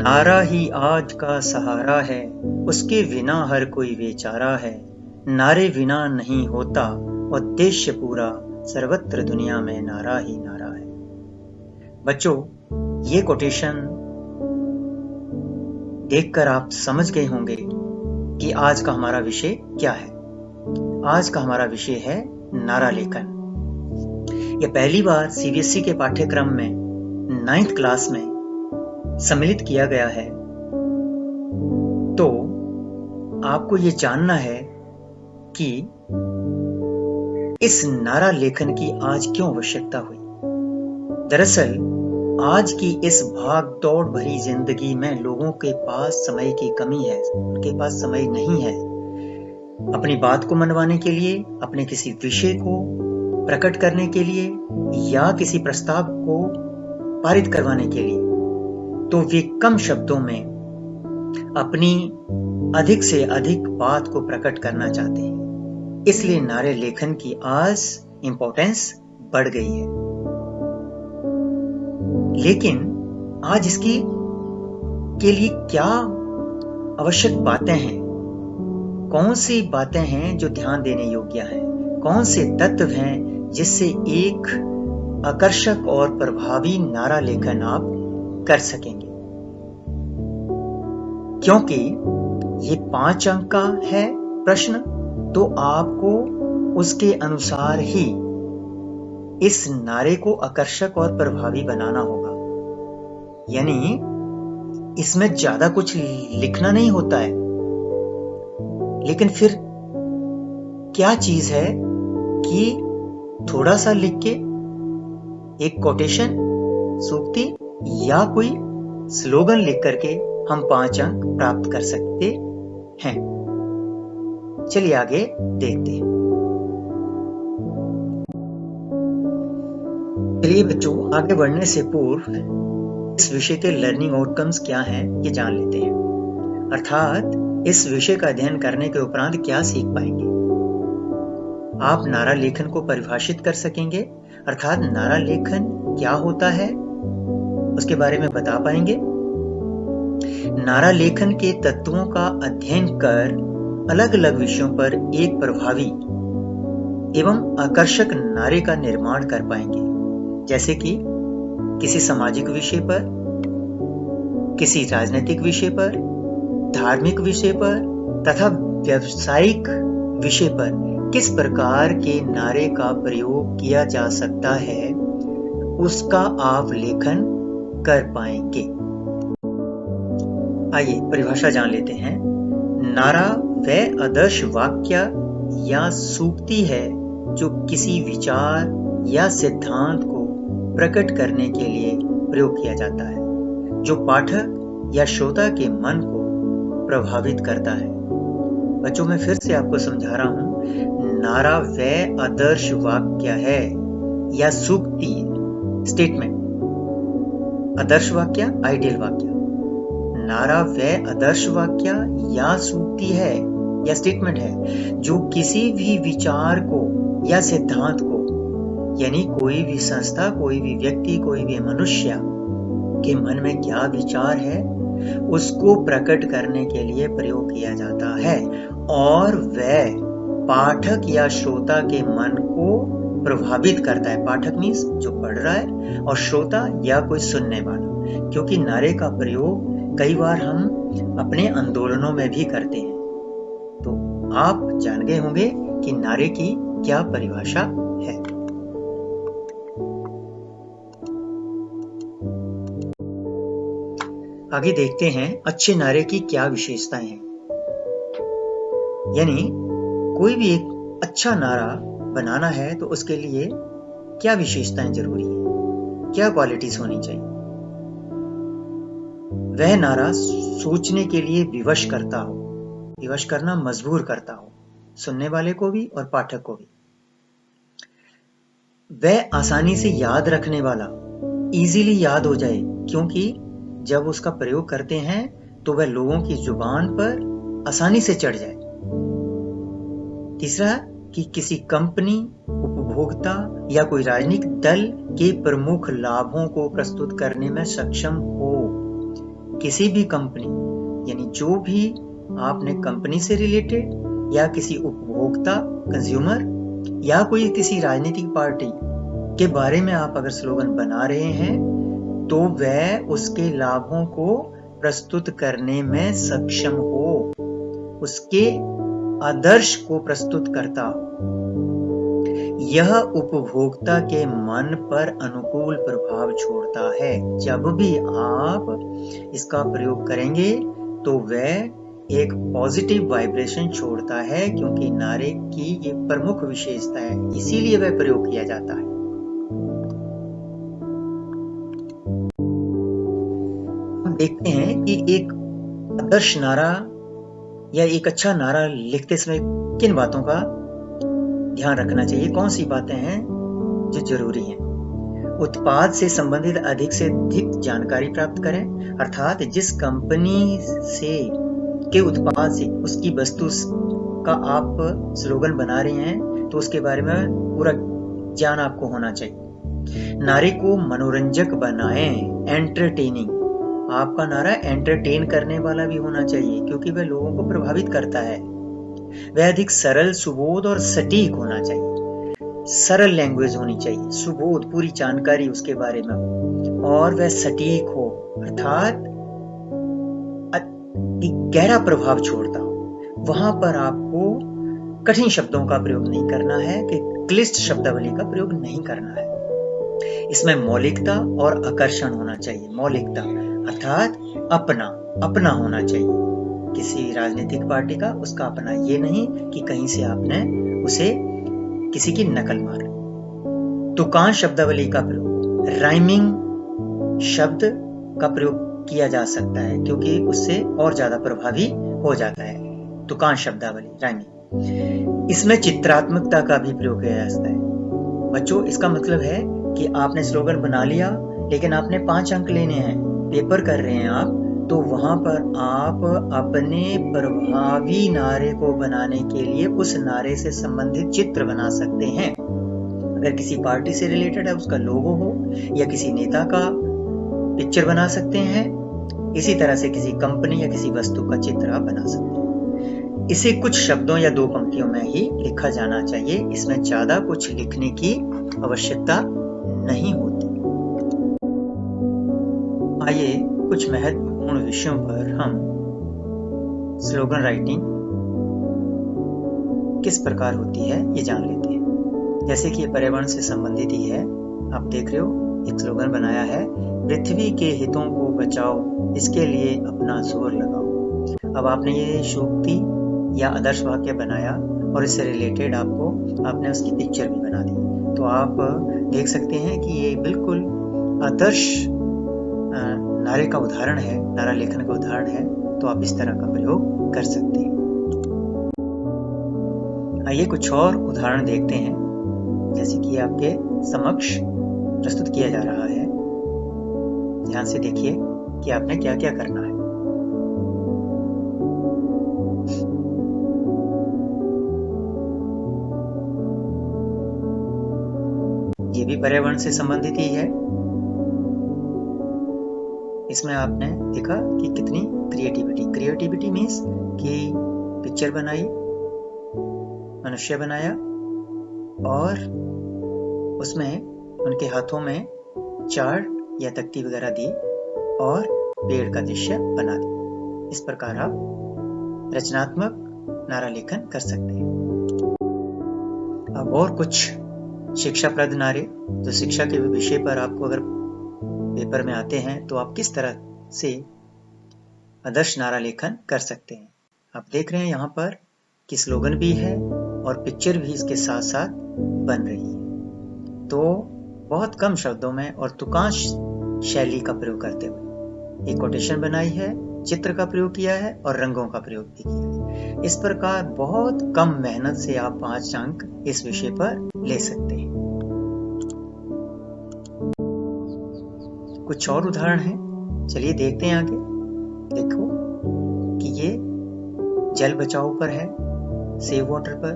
नारा ही आज का सहारा है, उसके बिना हर कोई बेचारा है। नारे बिना नहीं होता उद्देश्य पूरा, सर्वत्र दुनिया में नारा ही नारा है। बच्चों, ये कोटेशन देखकर आप समझ गए होंगे कि आज का हमारा विषय क्या है। आज का हमारा विषय है नारा लेखन। यह पहली बार सीबीएसई के पाठ्यक्रम में 9th क्लास में सम्मिलित किया गया है। तो आपको ये जानना है कि इस नारा लेखन की आज क्यों आवश्यकता हुई। दरअसल आज की इस भाग दौड़ भरी जिंदगी में लोगों के पास समय की कमी है। उनके पास समय नहीं है अपनी बात को मनवाने के लिए, अपने किसी विषय को प्रकट करने के लिए या किसी प्रस्ताव को पारित करवाने के लिए। तो वे कम शब्दों में अपनी अधिक से अधिक बात को प्रकट करना चाहते हैं। इसलिए नारे लेखन की आज इंपॉर्टेंस बढ़ गई है। लेकिन आज इसकी के लिए क्या आवश्यक बातें हैं, कौन सी बातें हैं जो ध्यान देने योग्य हैं, कौन से तत्व हैं जिससे एक आकर्षक और प्रभावी नारा लेखन आप कर सकेंगे। क्योंकि ये 5 अंक का है प्रश्न, तो आपको उसके अनुसार ही इस नारे को आकर्षक और प्रभावी बनाना होगा। यानी इसमें ज्यादा कुछ लिखना नहीं होता है, लेकिन फिर क्या चीज है कि थोड़ा सा लिख के एक कोटेशन, सूक्ति या कोई स्लोगन लिख करके हम 5 अंक प्राप्त कर सकते हैं। चलिए आगे देखते हैं। चलिए बच्चों, आगे बढ़ने से पूर्व इस विषय के लर्निंग आउटकम्स क्या हैं ये जान लेते हैं। अर्थात इस विषय का अध्ययन करने के उपरांत क्या सीख पाएंगे। आप नारा लेखन को परिभाषित कर सकेंगे, अर्थात नारा लेखन क्या होता है उसके बारे में बता पाएंगे। नारा लेखन के तत्वों का अध्ययन कर अलग अलग विषयों पर एक प्रभावी एवं आकर्षक नारे का निर्माण कर पाएंगे, जैसे कि किसी सामाजिक विषय पर, किसी राजनीतिक विषय पर, धार्मिक विषय पर तथा व्यावसायिक विषय पर किस प्रकार के नारे का प्रयोग किया जा सकता है, उसका आप लेखन कर पाएंगे। आइए परिभाषा जान लेते हैं। नारा वह आदर्श वाक्य या सूक्ति है जो किसी विचार या सिद्धांत को प्रकट करने के लिए प्रयोग किया जाता है, जो पाठक या श्रोता के मन को प्रभावित करता है। बच्चों, मैं फिर से आपको समझा रहा हूं। नारा वह आदर्श वाक्य है या सूक्ति, स्टेटमेंट, आदर्श वाक्य, आइडियल वाक्य। नारा वह आदर्श वाक्य या सूक्ति है या स्टेटमेंट है जो किसी भी विचार को या सिद्धांत को, यानी कोई भी संस्था, कोई भी व्यक्ति, कोई भी मनुष्य के मन में क्या विचार है उसको प्रकट करने के लिए प्रयोग किया जाता है, और वह पाठक या श्रोता के मन को प्रभावित करता है। पाठक मीन्स जो पढ़ रहा है, और श्रोता या कोई सुनने वाला। क्योंकि नारे का प्रयोग कई बार हम अपने आंदोलनों में भी करते हैं। तो आप जान गए होंगे कि नारे की क्या परिभाषा है। आगे देखते हैं अच्छे नारे की क्या विशेषताएं हैं। यानी कोई भी एक अच्छा नारा बनाना है तो उसके लिए क्या विशेषताएं जरूरी है, क्या क्वालिटीज होनी चाहिए। वह नारा सोचने के लिए विवश करता हो, विवश करना मजबूर करता हो, सुनने वाले को भी और पाठक को भी। वह आसानी से याद रखने वाला, इजीली याद हो जाए, क्योंकि जब उसका प्रयोग करते हैं तो वह लोगों की जुबान पर आसानी से चढ़ जाए। तीसरा, कि किसी कंपनी, उपभोक्ता या कोई राजनीतिक दल के प्रमुख लाभों को प्रस्तुत करने में सक्षम हो, किसी भी कंपनी, यानी जो भी आपने कंपनी से रिलेटेड या किसी उपभोक्ता कंज्यूमर या कोई किसी राजनीतिक पार्टी के बारे में आप अगर स्लोगन बना रहे हैं तो वह उसके लाभों को प्रस्तुत करने में सक्षम हो, उसके आदर्श को प्रस्तुत करता हो। यह उपभोक्ता के मन पर अनुकूल प्रभाव छोड़ता है। जब भी आप इसका प्रयोग करेंगे तो वह एक पॉजिटिव वाइब्रेशन छोड़ता है, क्योंकि नारे की ये प्रमुख विशेषता है, इसीलिए वह प्रयोग किया जाता है। हम देखते हैं कि एक आदर्श नारा या एक अच्छा नारा लिखते समय किन बातों का ध्यान रखना चाहिए, कौन सी बातें हैं जो जरूरी हैं। उत्पाद से संबंधित अधिक से अधिक जानकारी प्राप्त करें, अर्थात जिस कंपनी से के उत्पाद से उसकी वस्तु का आप स्लोगन बना रहे हैं तो उसके बारे में पूरा ज्ञान आपको होना चाहिए। नारे को मनोरंजक बनाएं, एंटरटेनिंग। आपका नारा एंटरटेन करने वाला भी होना चाहिए, क्योंकि वह लोगों को प्रभावित करता है। वह अधिक सरल, सुबोध और सटीक होना चाहिए। सरल लैंग्वेज होनी चाहिए, सुबोध, पूरी जानकारी उसके बारे में, और वह सटीक हो, अर्थात गहरा प्रभाव छोड़ता हो। वहां पर आपको कठिन शब्दों का प्रयोग नहीं करना है, कि क्लिष्ट शब्दावली का प्रयोग नहीं करना है। इसमें मौलिकता और आकर्षण होना चाहिए। मौलिकता अर्थात अपना होना चाहिए। किसी राजनीतिक पार्टी का उसका अपना, ये नहीं कि कहीं से आपने उसे किसी की नकल मार। तुकान शब्दावली का प्रयोग, राइमिंग शब्द का प्रयोग किया जा सकता है, क्योंकि उससे और ज्यादा प्रभावी हो जाता है। तुकान शब्दावली, राइमिंग। इसमें चित्रात्मकता का भी प्रयोग किया जा सकता है। बच्चों, इसका मतलब है कि आपने स्लोगन बना लिया, लेकिन आपने 5 अंक लेने हैं, पेपर कर रहे हैं आप, तो वहां पर आप अपने प्रभावी नारे को बनाने के लिए उस नारे से संबंधित चित्र बना सकते हैं। अगर किसी पार्टी से रिलेटेड है, उसका लोगो हो, या किसी नेता का पिक्चर बना सकते हैं। इसी तरह से किसी कंपनी या किसी वस्तु का चित्र आप बना सकते हैं। इसे कुछ शब्दों या 2 पंक्तियों में ही लिखा जाना चाहिए। इसमें ज्यादा कुछ लिखने की आवश्यकता नहीं होती। आइए कुछ महत्वपूर्ण विषयों पर हम स्लोगन राइटिंग किस प्रकार होती है ये जान लेते हैं। जैसे कि ये पर्यावरण से संबंधित ही है। आप देख रहे हो, एक स्लोगन बनाया है, पृथ्वी के हितों को बचाओ, इसके लिए अपना जोर लगाओ। अब आपने ये शोक्ति या आदर्श वाक्य बनाया और इससे रिलेटेड आपने उसकी पिक्चर भी बना दी, तो आप देख सकते हैं कि ये बिल्कुल आदर्श नारे का उदाहरण है, नारा लेखन का उदाहरण है। तो आप इस तरह का प्रयोग कर सकते हैं। आइए कुछ और उदाहरण देखते हैं, जैसे कि आपके समक्ष प्रस्तुत किया जा रहा है। ध्यान से देखिए कि आपने क्या क्या करना है। ये भी पर्यावरण से संबंधित ही है। इसमें आपने देखा कि कितनी क्रिएटिविटी मीन्स कि पिक्चर बनाई, मनुष्य बनाया, और उसमें उनके हाथों में चार्ट या तख्ती वगैरह दी और पेड़ का दृश्य बना दी। इस प्रकार आप रचनात्मक नारा लेखन कर सकते हैं। अब और कुछ शिक्षाप्रद नारे, जो शिक्षा के विषय पर आपको अगर पेपर में आते हैं, तो आप किस तरह से आदर्श नारा लेखन कर सकते हैं। आप देख रहे हैं यहाँ पर कि स्लोगन भी है और पिक्चर भी इसके साथ साथ बन रही है। तो बहुत कम शब्दों में और तुकांश शैली का प्रयोग करते हुए एक कोटेशन बनाई है, चित्र का प्रयोग किया है और रंगों का प्रयोग भी किया है। इस प्रकार बहुत कम मेहनत से आप 5 अंक इस विषय पर ले सकते हैं। कुछ और उदाहरण हैं, चलिए देखते हैं आगे। देखो कि ये जल बचाओ पर है, सेव वाटर पर।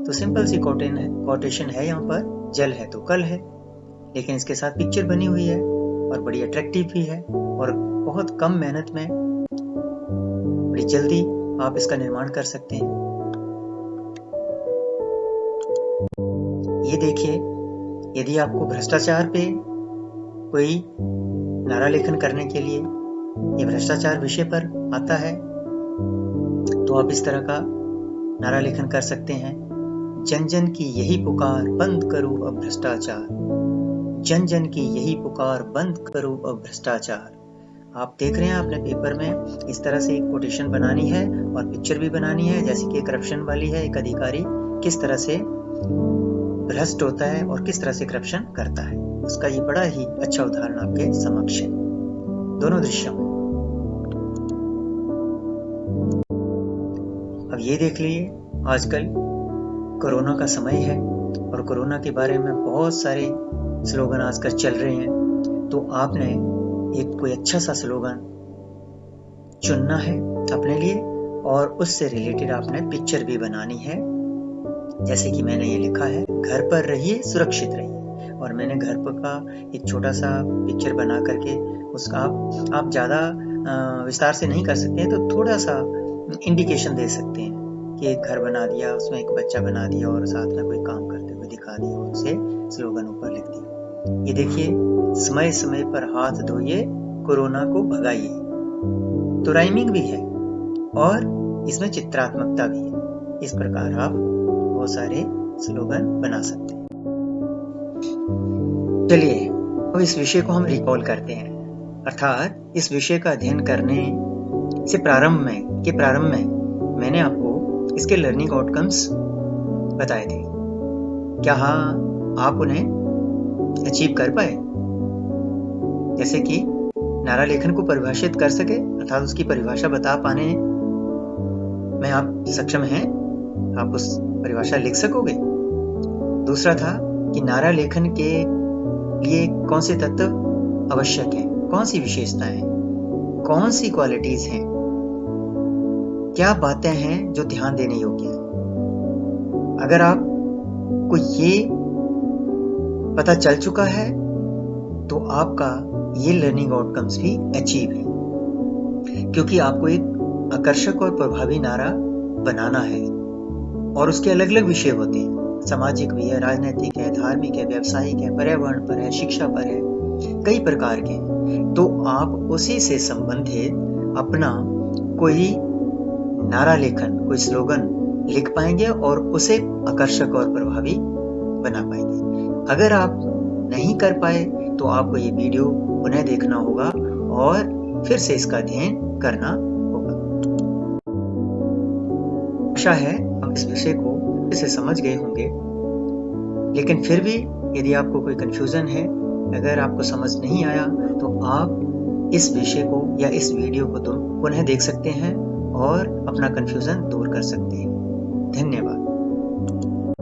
तो सिंपल सी कोटेशन है यहाँ पर, जल है तो कल है, लेकिन इसके साथ पिक्चर बनी हुई है और बड़ी अट्रैक्टिव भी है और बहुत कम मेहनत में बड़ी जल्दी आप इसका निर्माण कर सकते हैं। ये देखिए, यदि आपको भ्रष्टाचार पे कोई नारा लेखन करने के लिए ये भ्रष्टाचार विषय पर आता है तो आप इस तरह का नारा लेखन कर सकते हैं। जन जन की यही पुकार, बंद करो अब भ्रष्टाचार। जन जन की यही पुकार, बंद करो अब भ्रष्टाचार। आप देख रहे हैं अपने पेपर में इस तरह से एक कोटेशन बनानी है और पिक्चर भी बनानी है, जैसे कि करप्शन वाली है। एक अधिकारी किस तरह से भ्रष्ट होता है और किस तरह से करप्शन करता है, उसका ये बड़ा ही अच्छा उदाहरण आपके समक्ष है, दोनों दृश्यों में। अब ये देख लीजिए, आजकल कोरोना का समय है और कोरोना के बारे में बहुत सारे स्लोगन आजकल चल रहे हैं, तो आपने एक कोई अच्छा सा स्लोगन चुनना है अपने लिए और उससे रिलेटेड आपने पिक्चर भी बनानी है। जैसे कि मैंने ये लिखा है, घर पर रहिए सुरक्षित रहिए, और मैंने घर पर का एक छोटा सा पिक्चर बना करके उसका आप ज़्यादा विस्तार से नहीं कर सकते हैं, तो थोड़ा सा इंडिकेशन दे सकते हैं कि एक घर बना दिया, उसमें एक बच्चा बना दिया और साथ में कोई काम करते हुए दिखा दिया और उसे स्लोगन ऊपर लिख दिया। ये देखिए, समय समय पर हाथ धोइए, कोरोना को भगाइए। तो राइमिंग भी है और इसमें चित्रात्मकता भी है। इस प्रकार आप बहुत सारे स्लोगन बना सकते हैं। चलिए अब इस विषय को हम रिकॉल करते हैं, अर्थात इस विषय का अध्ययन करने से प्रारंभ में मैंने आपको इसके लर्निंग आउटकम्स बताए थे। क्या आप उन्हें अचीव कर पाए? जैसे कि नारा लेखन को परिभाषित कर सके, अर्थात उसकी परिभाषा बता पाने में आप सक्षम हैं, आप उस परिभाषा लिख सकोगे। दूसरा था कि नारा लेखन के लिए कौन से तत्व आवश्यक हैं, कौन सी विशेषताएं हैं, कौन सी क्वालिटीज हैं, क्या बातें हैं जो ध्यान देने योग्य है। अगर आपको ये पता चल चुका है तो आपका ये लर्निंग आउटकम्स भी अचीव है, क्योंकि आपको एक आकर्षक और प्रभावी नारा बनाना है और उसके अलग अलग विषय होते हैं, सामाजिक भी है, राजनीतिक है, धार्मिक है, व्यावसायिक है, पर्यावरण पर है, शिक्षा पर है, कई प्रकार के। तो आप उसी से संबंधित अपना कोई नारा लेखन, कोई स्लोगन लिख पाएंगे और उसे आकर्षक और प्रभावी बना पाएंगे। अगर आप नहीं कर पाए तो आपको ये वीडियो पुनः देखना होगा और फिर से इसका अध्ययन करना होगा। आशा है हम इस विषय को फिर से समझ गए होंगे, लेकिन फिर भी यदि आपको कोई कंफ्यूजन है, अगर आपको समझ नहीं आया, तो आप इस विषय को या इस वीडियो को पुनः देख सकते हैं और अपना कंफ्यूजन दूर कर सकते हैं। धन्यवाद।